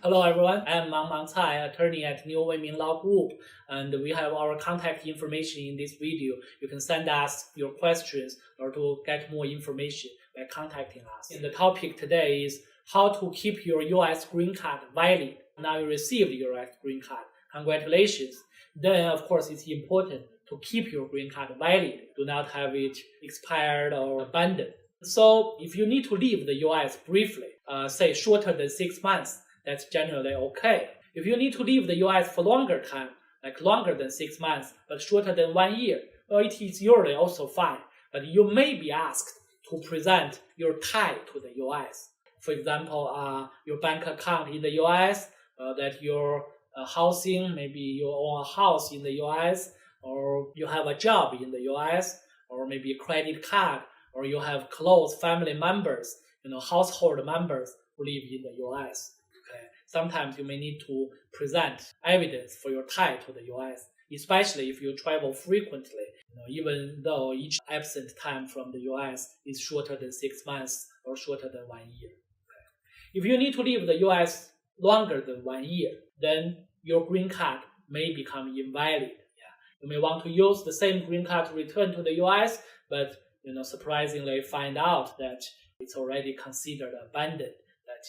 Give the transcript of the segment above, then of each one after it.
Hello everyone, I am Mang Cai, attorney at New Weiming Law Group, and we have our contact information in this video. You can send us your questions or to get more information by contacting us. And the topic today is how to keep your US green card valid. Now you received your US green card. Congratulations. Then of course it's important to keep your green card valid. Do not have it expired or abandoned. So if you need to leave the US briefly, say shorter than 6 months, that's generally okay. If you need to leave the US for longer time, like longer than 6 months, but shorter than 1 year, well, it is usually also fine. But you may be asked to present your tie to the US. For example, your bank account in the US, that your housing, maybe you own a house in the US, or you have a job in the US, or maybe a credit card, or you have close family members, household members who live in the US. Okay. Sometimes you may need to present evidence for your tie to the US, especially if you travel frequently, even though each absent time from the US is shorter than 6 months or shorter than 1 year. Okay. If you need to leave the US longer than 1 year, then your green card may become invalid. You may want to use the same green card to return to the US, but surprisingly find out that it's already considered abandoned, that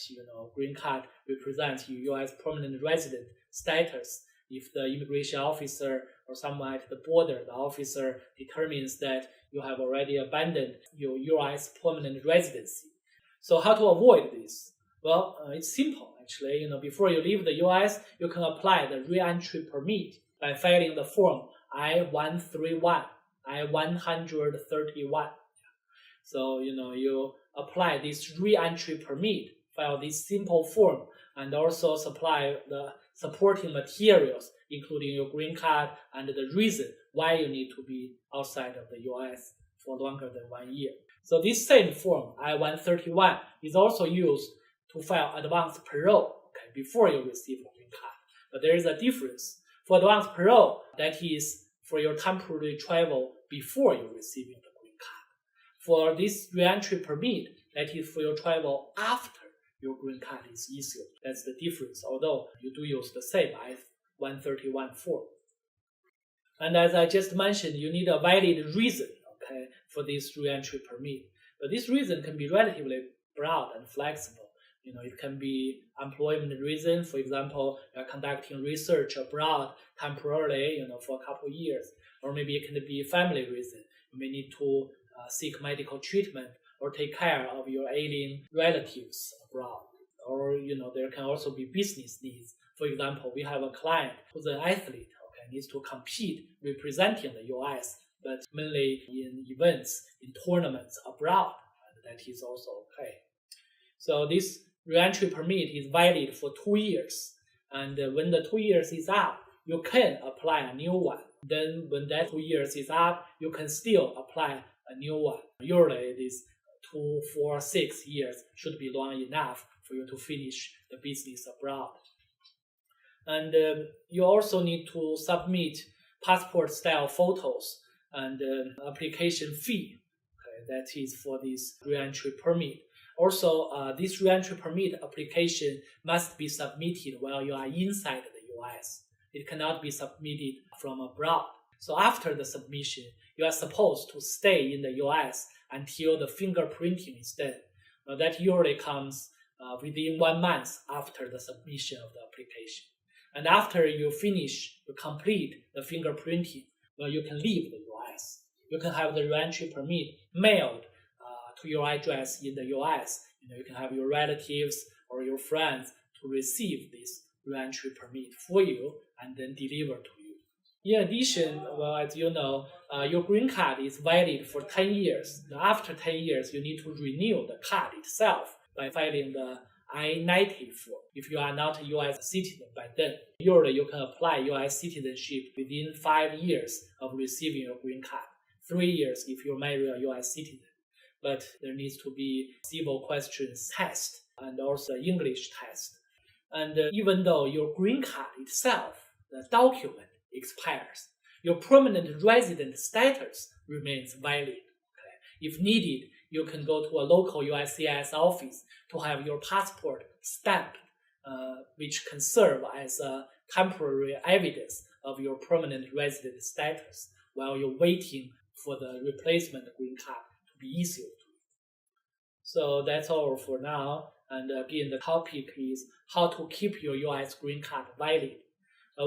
green card represents your US permanent resident status. If the immigration officer or someone at the border, the officer determines that you have already abandoned your US permanent residency. So how to avoid this? Well, it's simple actually. Before you leave the US, you can apply the re-entry permit by filing the form I-131, I-131. So, you apply this re-entry permit, file this simple form, and also supply the supporting materials, including your green card and the reason why you need to be outside of the US for longer than 1 year. So this same form, I-131, is also used to file advance parole, before you receive the green card. But there is a difference. For advance parole, that is for your temporary travel before you receiving the green card. For this re-entry permit, that is for your travel after your green card is issued. That's the difference, although you do use the same I-131 form. And as I just mentioned, you need a valid reason, for this re-entry permit. But this reason can be relatively broad and flexible. It can be employment reason. For example, you are conducting research abroad temporarily, for a couple of years. Or maybe it can be family reason. You may need to seek medical treatment or take care of your ailing relatives abroad. Or, there can also be business needs. For example, we have a client who's an athlete, needs to compete representing the US, but mainly in events, in tournaments abroad. And that is also okay. So this re-entry permit is valid for 2 years. And when the 2 years is up, you can apply a new one. Then when that 2 years is up, you can still apply a new one. Usually this 2, 4, 6 years should be long enough for you to finish the business abroad. And you also need to submit passport style photos and application fee. That is for this re-entry permit. Also, this re-entry permit application must be submitted while you are inside the US. It cannot be submitted from abroad. So after the submission, you are supposed to stay in the US until the fingerprinting is done. That usually comes within 1 month after the submission of the application. And after you complete the fingerprinting, you can leave the US. You can have the re-entry permit mailed to your address in the US. You can have your relatives or your friends to receive this re-entry permit for you and then deliver to you. In addition, as you know, your green card is valid for 10 years. After 10 years, you need to renew the card itself by filing the I-90 form. If you are not a US citizen by then, usually you can apply US citizenship within 5 years of receiving your green card. 3 years if you marry a US citizen. But there needs to be civil questions test and also English test. And even though your green card itself, the document expires, your permanent resident status remains valid. If needed, you can go to a local USCIS office to have your passport stamped which can serve as a temporary evidence of your permanent resident status while you're waiting for the replacement green card to be issued. So that's all for now. And again, the topic is how to keep your US green card valid.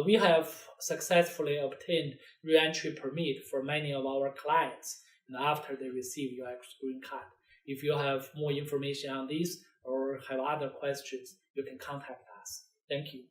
We have successfully obtained re-entry permit for many of our clients after they receive US green card. If you have more information on this or have other questions, you can contact us. Thank you.